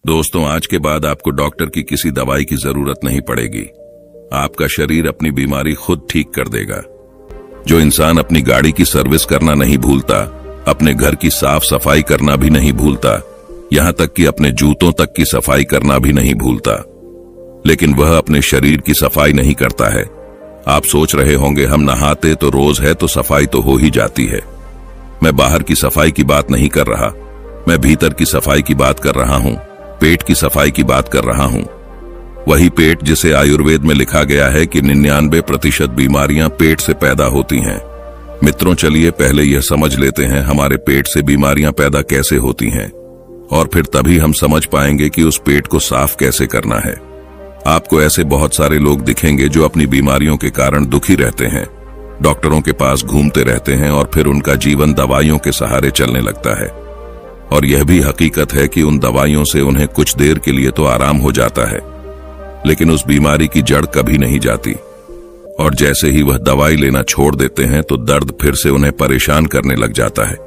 दोस्तों, आज के बाद आपको डॉक्टर की किसी दवाई की जरूरत नहीं पड़ेगी। आपका शरीर अपनी बीमारी खुद ठीक कर देगा। जो इंसान अपनी गाड़ी की सर्विस करना नहीं भूलता, अपने घर की साफ सफाई करना भी नहीं भूलता, यहां तक कि अपने जूतों तक की सफाई करना भी नहीं भूलता, लेकिन वह अपने शरीर की सफाई नहीं करता है। आप सोच रहे होंगे हम नहाते तो रोज है तो सफाई तो हो ही जाती है। मैं बाहर की सफाई की बात नहीं कर रहा, मैं भीतर की सफाई की बात कर रहा हूं, पेट की सफाई की बात कर रहा हूं। वही पेट जिसे आयुर्वेद में लिखा गया है कि 99% बीमारियां पेट से पैदा होती हैं। मित्रों, चलिए पहले यह समझ लेते हैं हमारे पेट से बीमारियां पैदा कैसे होती हैं, और फिर तभी हम समझ पाएंगे कि उस पेट को साफ कैसे करना है। आपको ऐसे बहुत सारे लोग दिखेंगे जो अपनी बीमारियों के कारण दुखी रहते हैं, डॉक्टरों के पास घूमते रहते हैं और फिर उनका जीवन दवाइयों के सहारे चलने लगता है। और यह भी हकीकत है कि उन दवाइयों से उन्हें कुछ देर के लिए तो आराम हो जाता है, लेकिन उस बीमारी की जड़ कभी नहीं जाती। और जैसे ही वह दवाई लेना छोड़ देते हैं तो दर्द फिर से उन्हें परेशान करने लग जाता है।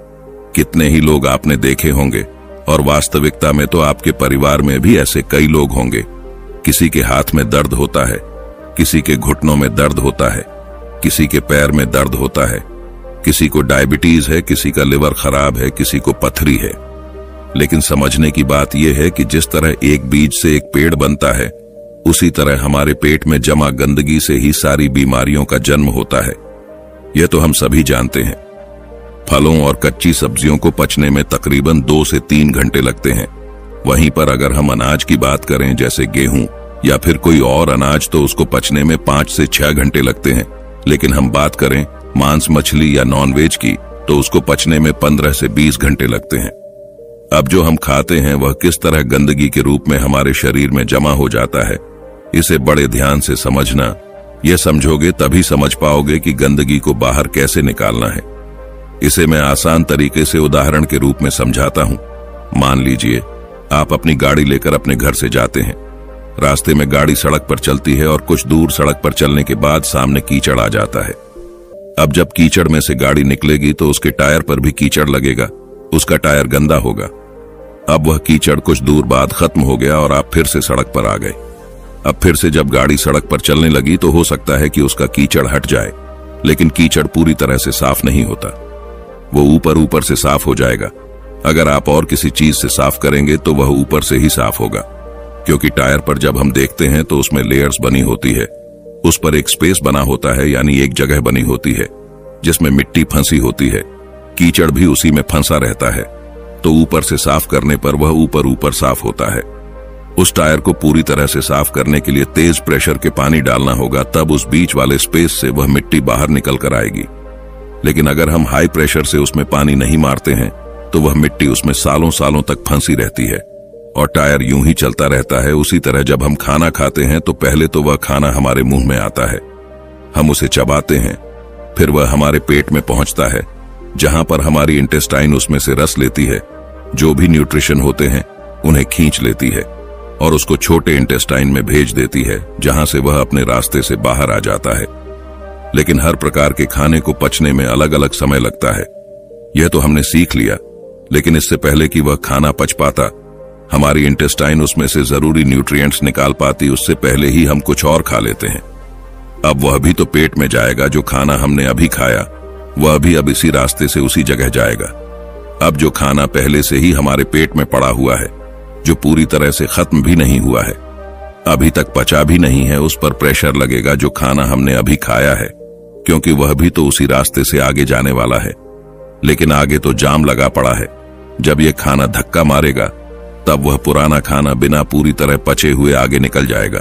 कितने ही लोग आपने देखे होंगे, और वास्तविकता में तो आपके परिवार में भी ऐसे कई लोग होंगे। किसी के हाथ में दर्द होता है, किसी के घुटनों में दर्द होता है, किसी के पैर में दर्द होता है, किसी को डायबिटीज है, किसी का लिवर खराब है, किसी को पथरी है। लेकिन समझने की बात यह है कि जिस तरह एक बीज से एक पेड़ बनता है, उसी तरह हमारे पेट में जमा गंदगी से ही सारी बीमारियों का जन्म होता है। यह तो हम सभी जानते हैं। फलों और कच्ची सब्जियों को पचने में तकरीबन 2 से 3 घंटे लगते हैं। वहीं पर अगर हम अनाज की बात करें, जैसे गेहूं या फिर कोई और अनाज, तो उसको पचने में 5 से 6 घंटे लगते हैं। लेकिन हम बात करें मांस, मछली या नॉनवेज की, तो उसको पचने में 15 से 20 घंटे लगते हैं। अब जो हम खाते हैं वह किस तरह गंदगी के रूप में हमारे शरीर में जमा हो जाता है, इसे बड़े ध्यान से समझना। यह समझोगे तभी समझ पाओगे कि गंदगी को बाहर कैसे निकालना है। इसे मैं आसान तरीके से उदाहरण के रूप में समझाता हूं। मान लीजिए आप अपनी गाड़ी लेकर अपने घर से जाते हैं। रास्ते में गाड़ी सड़क पर चलती है और कुछ दूर सड़क पर चलने के बाद सामने कीचड़ आ जाता है। अब जब कीचड़ में से गाड़ी निकलेगी तो उसके टायर पर भी कीचड़ लगेगा, उसका टायर गंदा होगा। अब वह कीचड़ कुछ दूर बाद खत्म हो गया और आप फिर से सड़क पर आ गए। अब फिर से जब गाड़ी सड़क पर चलने लगी तो हो सकता है कि उसका कीचड़ हट जाए, लेकिन कीचड़ पूरी तरह से साफ नहीं होता, वो ऊपर ऊपर से साफ हो जाएगा। अगर आप और किसी चीज से साफ करेंगे तो वह ऊपर से ही साफ होगा, क्योंकि टायर पर जब हम देखते हैं तो उसमें लेयर्स बनी होती है, उस पर एक स्पेस बना होता है, यानी एक जगह बनी होती है जिसमें मिट्टी फंसी होती है। कीचड़ भी उसी में फंसा रहता है, तो ऊपर से साफ करने पर वह ऊपर ऊपर साफ होता है। उस टायर को पूरी तरह से साफ करने के लिए तेज प्रेशर के पानी डालना होगा, तब उस बीच वाले स्पेस से वह मिट्टी बाहर निकल कर आएगी। लेकिन अगर हम हाई प्रेशर से उसमें पानी नहीं मारते हैं तो वह मिट्टी उसमें सालों सालों तक फंसी रहती है और टायर यूं ही चलता रहता है। उसी तरह जब हम खाना खाते हैं तो पहले तो वह खाना हमारे मुंह में आता है, हम उसे चबाते हैं, फिर वह हमारे पेट में पहुंचता है, जहां पर हमारी इंटेस्टाइन उसमें से रस लेती है, जो भी न्यूट्रिशन होते हैं उन्हें खींच लेती है और उसको छोटे इंटेस्टाइन में भेज देती है, जहां से वह अपने रास्ते से बाहर आ जाता है। लेकिन हर प्रकार के खाने को पचने में अलग अलग समय लगता है, यह तो हमने सीख लिया। लेकिन इससे पहले कि वह खाना पच पाता, हमारी इंटेस्टाइन उसमें से जरूरी न्यूट्रिएंट्स निकाल पाती, उससे पहले ही हम कुछ और खा लेते हैं। अब वह भी तो पेट में जाएगा। जो खाना हमने अभी खाया वह भी अब इसी रास्ते से उसी जगह जाएगा। अब जो खाना पहले से ही हमारे पेट में पड़ा हुआ है, जो पूरी तरह से खत्म भी नहीं हुआ है, अभी तक पचा भी नहीं है, उस पर प्रेशर लगेगा जो खाना हमने अभी खाया है, क्योंकि वह भी तो उसी रास्ते से आगे जाने वाला है। लेकिन आगे तो जाम लगा पड़ा है। जब यह खाना धक्का मारेगा तब वह पुराना खाना बिना पूरी तरह पचे हुए आगे निकल जाएगा।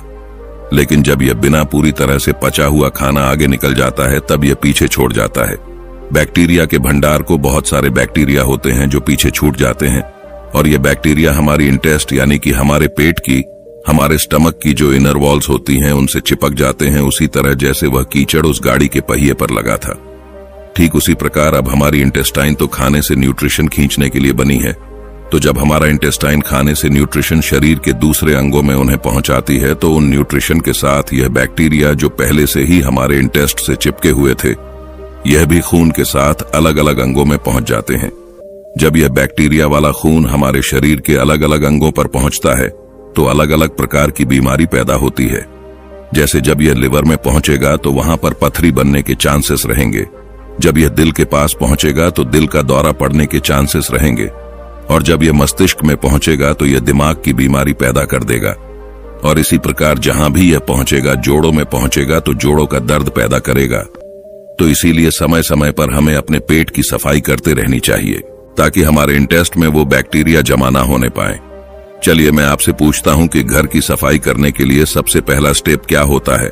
लेकिन जब यह बिना पूरी तरह से पचा हुआ खाना आगे निकल जाता है तब यह पीछे छोड़ जाता है। बैक्टीरिया के भंडार को बहुत सारे बैक्टीरिया होते हैं जो पीछे छूट जाते हैं, और ये बैक्टीरिया हमारी इंटेस्ट यानी कि हमारे पेट की, हमारे स्टमक की जो इनर वॉल्स होती हैं उनसे चिपक जाते हैं, उसी तरह जैसे वह कीचड़ उस गाड़ी के पहिए पर लगा था। ठीक उसी प्रकार अब हमारी इंटेस्टाइन तो खाने से न्यूट्रिशन खींचने के लिए बनी है, तो जब हमारा इंटेस्टाइन खाने से न्यूट्रिशन शरीर के दूसरे अंगों में उन्हें पहुंचाती है, तो उन न्यूट्रिशन के साथ यह बैक्टीरिया जो पहले से ही हमारे इंटेस्ट से चिपके हुए थे, यह भी खून के साथ अलग अलग अंगों में पहुंच जाते हैं। जब यह बैक्टीरिया वाला खून हमारे शरीर के अलग अलग अंगों पर पहुंचता है तो अलग अलग प्रकार की बीमारी पैदा होती है। जैसे जब यह लिवर में पहुंचेगा तो वहां पर पथरी बनने के चांसेस रहेंगे। जब यह दिल के पास पहुंचेगा तो दिल का दौरा पड़ने के चांसेस रहेंगे। और जब यह मस्तिष्क में पहुंचेगा तो यह दिमाग की बीमारी पैदा कर देगा। और इसी प्रकार जहां भी यह पहुंचेगा, जोड़ों में पहुंचेगा तो जोड़ों का दर्द पैदा करेगा। तो इसीलिए समय समय पर हमें अपने पेट की सफाई करते रहनी चाहिए ताकि हमारे इंटेस्ट में वो बैक्टीरिया जमा ना होने पाए। चलिए मैं आपसे पूछता हूं कि घर की सफाई करने के लिए सबसे पहला स्टेप क्या होता है।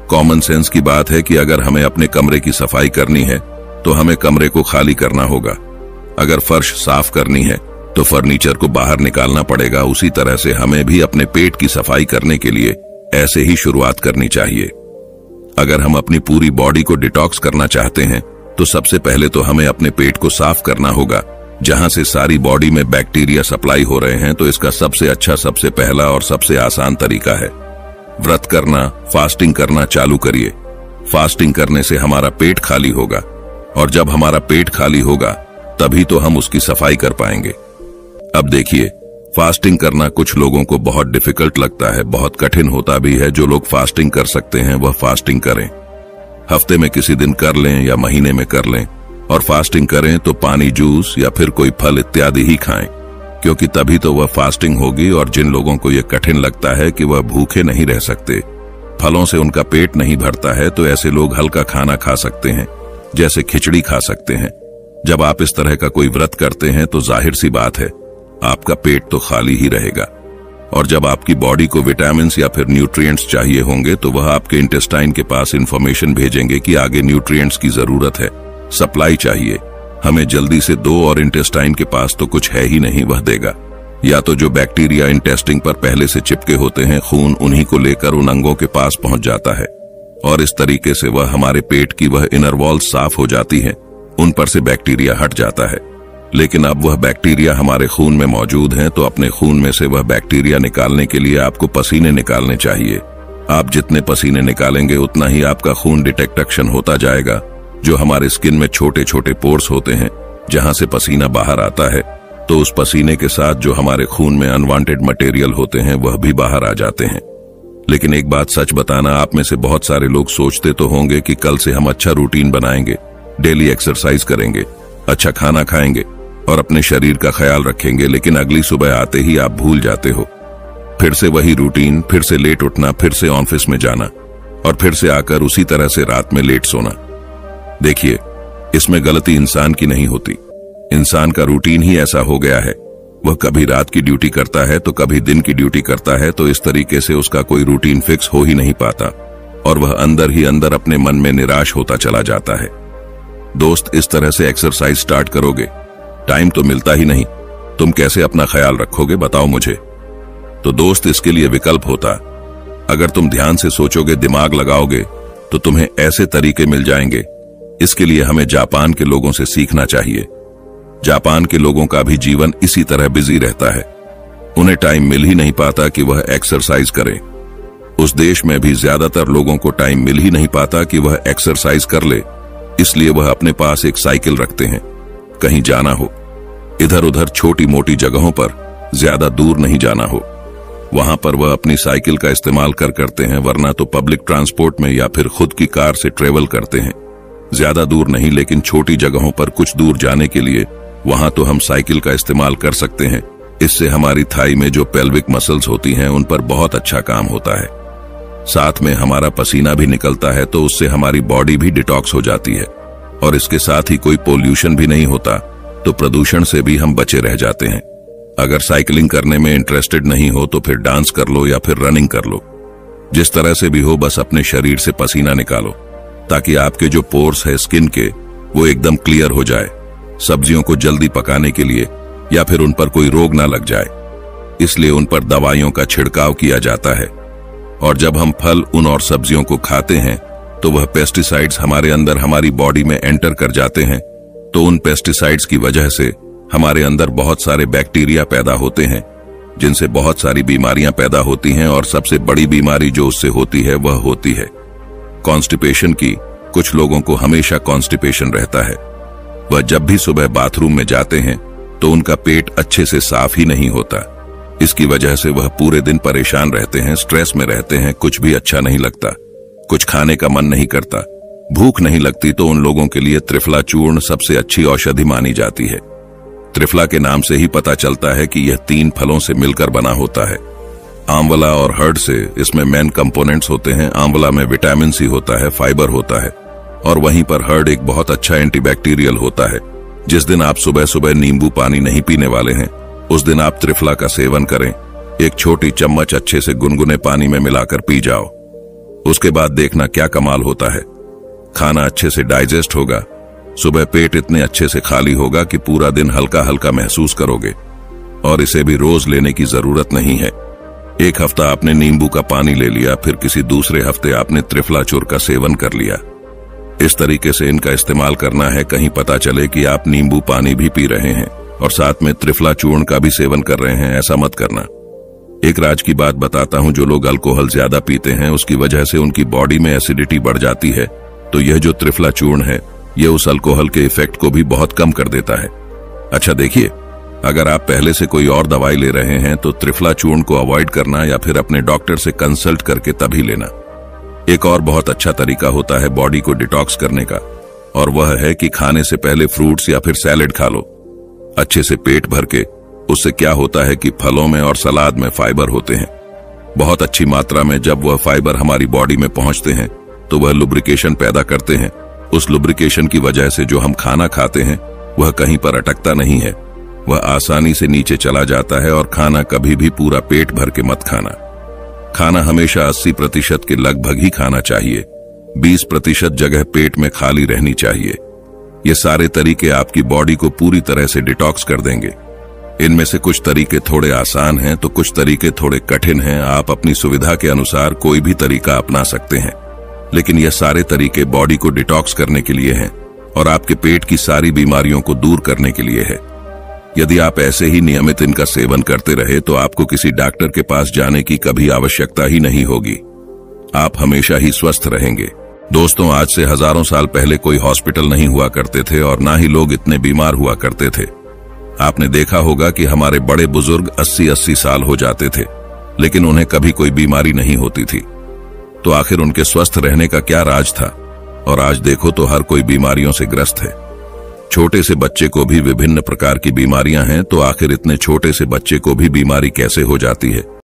कॉमन सेंस की बात है कि अगर हमें अपने कमरे की सफाई करनी है तो हमें कमरे को खाली करना होगा। अगर फर्श साफ करनी है तो फर्नीचर को बाहर निकालना पड़ेगा। उसी तरह से हमें भी अपने पेट की सफाई करने के लिए ऐसे ही शुरुआत करनी चाहिए। अगर हम अपनी पूरी बॉडी को डिटॉक्स करना चाहते हैं तो सबसे पहले तो हमें अपने पेट को साफ करना होगा। जहां से सारी बॉडी में बैक्टीरिया सप्लाई हो रहे हैं, तो इसका सबसे अच्छा, सबसे पहला और सबसे आसान तरीका है व्रत करना, फास्टिंग करना चालू करिए। फास्टिंग करने से हमारा पेट खाली होगा और जब हमारा पेट खाली होगा तभी तो हम उसकी सफाई कर पाएंगे। अब देखिए, फास्टिंग करना कुछ लोगों को बहुत डिफिकल्ट लगता है, बहुत कठिन होता भी है। जो लोग फास्टिंग कर सकते हैं वह फास्टिंग करें। हफ्ते में किसी दिन कर लें या महीने में कर लें। और फास्टिंग करें तो पानी, जूस या फिर कोई फल इत्यादि ही खाएं, क्योंकि तभी तो वह फास्टिंग होगी। और जिन लोगों को यह कठिन लगता है कि वह भूखे नहीं रह सकते, फलों से उनका पेट नहीं भरता है, तो ऐसे लोग हल्का खाना खा सकते हैं, जैसे खिचड़ी खा सकते हैं। जब आप इस तरह का कोई व्रत करते हैं तो जाहिर सी बात है आपका पेट तो खाली ही रहेगा। और जब आपकी बॉडी को विटामिन या फिर न्यूट्रिएंट्स चाहिए होंगे तो वह आपके इंटेस्टाइन के पास इंफॉर्मेशन भेजेंगे कि आगे न्यूट्रिएंट्स की जरूरत है, सप्लाई चाहिए, हमें जल्दी से दो। और इंटेस्टाइन के पास तो कुछ है ही नहीं, वह देगा। या तो जो बैक्टीरिया इंटेस्टिन पर पहले से चिपके होते हैं, खून उन्हीं को लेकर उन अंगों के पास पहुंच जाता है और इस तरीके से वह हमारे पेट की वह इनर वॉल साफ हो जाती है, उन पर से बैक्टीरिया हट जाता है। लेकिन अब वह बैक्टीरिया हमारे खून में मौजूद हैं, तो अपने खून में से वह बैक्टीरिया निकालने के लिए आपको पसीने निकालने चाहिए। आप जितने पसीने निकालेंगे उतना ही आपका खून डिटेक्शन होता जाएगा। जो हमारे स्किन में छोटे छोटे पोर्स होते हैं जहां से पसीना बाहर आता है, तो उस पसीने के साथ जो हमारे खून में अनवांटेड मटेरियल होते हैं वह भी बाहर आ जाते हैं। लेकिन एक बात सच बताना, आप में से बहुत सारे लोग सोचते तो होंगे कि कल से हम अच्छा रूटीन बनाएंगे, डेली एक्सरसाइज करेंगे, अच्छा खाना खाएंगे और अपने शरीर का ख्याल रखेंगे। लेकिन अगली सुबह आते ही आप भूल जाते हो। फिर से वही रूटीन, फिर से लेट उठना, फिर से ऑफिस में जाना और फिर से आकर उसी तरह से रात में लेट सोना। देखिए, इसमें गलती इंसान की नहीं होती, इंसान का रूटीन ही ऐसा हो गया है। वह कभी रात की ड्यूटी करता है तो कभी दिन की ड्यूटी करता है, तो इस तरीके से उसका कोई रूटीन फिक्स हो ही नहीं पाता और वह अंदर ही अंदर अपने मन में निराश होता चला जाता है। दोस्त, इस तरह से एक्सरसाइज स्टार्ट करोगे, टाइम तो मिलता ही नहीं, तुम कैसे अपना ख्याल रखोगे बताओ मुझे। तो दोस्त, इसके लिए विकल्प होता। अगर तुम ध्यान से सोचोगे, दिमाग लगाओगे, तो तुम्हें ऐसे तरीके मिल जाएंगे। इसके लिए हमें जापान के लोगों से सीखना चाहिए। जापान के लोगों का भी जीवन इसी तरह बिजी रहता है, उन्हें टाइम मिल ही नहीं पाता कि वह एक्सरसाइज करें। उस देश में भी ज्यादातर लोगों को टाइम मिल ही नहीं पाता कि वह एक्सरसाइज कर ले, इसलिए वह अपने पास एक साइकिल रखते हैं। कहीं जाना हो, इधर उधर छोटी मोटी जगहों पर, ज्यादा दूर नहीं जाना हो, वहां पर वह अपनी साइकिल का इस्तेमाल करते हैं, वरना तो पब्लिक ट्रांसपोर्ट में या फिर खुद की कार से ट्रेवल करते हैं। ज्यादा दूर नहीं, लेकिन छोटी जगहों पर कुछ दूर जाने के लिए वहां तो हम साइकिल का इस्तेमाल कर सकते हैं। इससे हमारी थाई में जो पेल्विक मसल्स होती हैं उन पर बहुत अच्छा काम होता है। साथ में हमारा पसीना भी निकलता है, तो उससे हमारी बॉडी भी डिटॉक्स हो जाती है और इसके साथ ही कोई पोल्यूशन भी नहीं होता, तो प्रदूषण से भी हम बचे रह जाते हैं। अगर साइकिलिंग करने में इंटरेस्टेड नहीं हो तो फिर डांस कर लो या फिर रनिंग कर लो, जिस तरह से भी हो, बस अपने शरीर से पसीना निकालो ताकि आपके जो पोर्स है स्किन के वो एकदम क्लियर हो जाए। सब्जियों को जल्दी पकाने के लिए या फिर उन पर कोई रोग ना लग जाए, इसलिए उन पर दवाइयों का छिड़काव किया जाता है। और जब हम फल, उन और सब्जियों को खाते हैं तो वह पेस्टिसाइड्स हमारे अंदर, हमारी बॉडी में एंटर कर जाते हैं। तो उन पेस्टिसाइड्स की वजह से हमारे अंदर बहुत सारे बैक्टीरिया पैदा होते हैं, जिनसे बहुत सारी बीमारियां पैदा होती हैं। और सबसे बड़ी बीमारी जो उससे होती है वह होती है कॉन्स्टिपेशन की। कुछ लोगों को हमेशा कॉन्स्टिपेशन रहता है। वह जब भी सुबह बाथरूम में जाते हैं तो उनका पेट अच्छे से साफ ही नहीं होता। इसकी वजह से वह पूरे दिन परेशान रहते हैं, स्ट्रेस में रहते हैं, कुछ भी अच्छा नहीं लगता, कुछ खाने का मन नहीं करता, भूख नहीं लगती। तो उन लोगों के लिए त्रिफला चूर्ण सबसे अच्छी औषधि मानी जाती है। त्रिफला के नाम से ही पता चलता है कि यह 3 फलों से मिलकर बना होता है, आंवला और हर्ड से। इसमें मेन कंपोनेंट्स होते हैं। आंवला में विटामिन सी होता है, फाइबर होता है, और वहीं पर हर्ड एक बहुत अच्छा एंटीबैक्टीरियल होता है। जिस दिन आप सुबह सुबह नींबू पानी नहीं पीने वाले हैं, उस दिन आप त्रिफला का सेवन करें। एक छोटी चम्मच अच्छे से गुनगुने पानी में मिलाकर पी जाओ। उसके बाद देखना क्या कमाल होता है। खाना अच्छे से डाइजेस्ट होगा, सुबह पेट इतने अच्छे से खाली होगा कि पूरा दिन हल्का हल्का महसूस करोगे। और इसे भी रोज लेने की जरूरत नहीं है। एक हफ्ता आपने नींबू का पानी ले लिया, फिर किसी दूसरे हफ्ते आपने त्रिफला चूर्ण का सेवन कर लिया। इस तरीके से इनका इस्तेमाल करना है। कहीं पता चले कि आप नींबू पानी भी पी रहे हैं और साथ में त्रिफला चूर्ण का भी सेवन कर रहे हैं, ऐसा मत करना। एक राज की बात बताता हूं, जो लोग अल्कोहल ज्यादा पीते हैं उसकी वजह से उनकी बॉडी में एसिडिटी बढ़ जाती है। तो यह जो त्रिफला चूर्ण है, यह उस अल्कोहल के इफेक्ट को भी बहुत कम कर देता है। अच्छा देखिए, अगर आप पहले से कोई और दवाई ले रहे हैं तो त्रिफला चूर्ण को अवॉइड करना या फिर अपने डॉक्टर से कंसल्ट करके तभी लेना। एक और बहुत अच्छा तरीका होता है बॉडी को डिटॉक्स करने का, और वह है कि खाने से पहले फ्रूट्स या फिर सैलेड खा लो अच्छे से पेट भर के। उससे क्या होता है कि फलों में और सलाद में फाइबर होते हैं बहुत अच्छी मात्रा में। जब वह फाइबर हमारी बॉडी में पहुंचते हैं तो वह लुब्रिकेशन पैदा करते हैं। उस लुब्रिकेशन की वजह से जो हम खाना खाते हैं वह कहीं पर अटकता नहीं है, वह आसानी से नीचे चला जाता है। और खाना कभी भी पूरा पेट भर के मत खाना। खाना हमेशा 80% के लगभग ही खाना चाहिए। 20% जगह पेट में खाली रहनी चाहिए। ये सारे तरीके आपकी बॉडी को पूरी तरह से डिटॉक्स कर देंगे। इनमें से कुछ तरीके थोड़े आसान हैं तो कुछ तरीके थोड़े कठिन हैं। आप अपनी सुविधा के अनुसार कोई भी तरीका अपना सकते हैं, लेकिन यह सारे तरीके बॉडी को डिटॉक्स करने के लिए हैं और आपके पेट की सारी बीमारियों को दूर करने के लिए है। यदि आप ऐसे ही नियमित इनका सेवन करते रहे तो आपको किसी डॉक्टर के पास जाने की कभी आवश्यकता ही नहीं होगी। आप हमेशा ही स्वस्थ रहेंगे। दोस्तों, आज से हजारों साल पहले कोई हॉस्पिटल नहीं हुआ करते थे और ना ही लोग इतने बीमार हुआ करते थे। आपने देखा होगा कि हमारे बड़े बुजुर्ग 80-80 साल हो जाते थे, लेकिन उन्हें कभी कोई बीमारी नहीं होती थी। तो आखिर उनके स्वस्थ रहने का क्या राज था? और आज देखो तो हर कोई बीमारियों से ग्रस्त है। छोटे से बच्चे को भी विभिन्न प्रकार की बीमारियां हैं, तो आखिर इतने छोटे से बच्चे को भी बीमारी कैसे हो जाती है?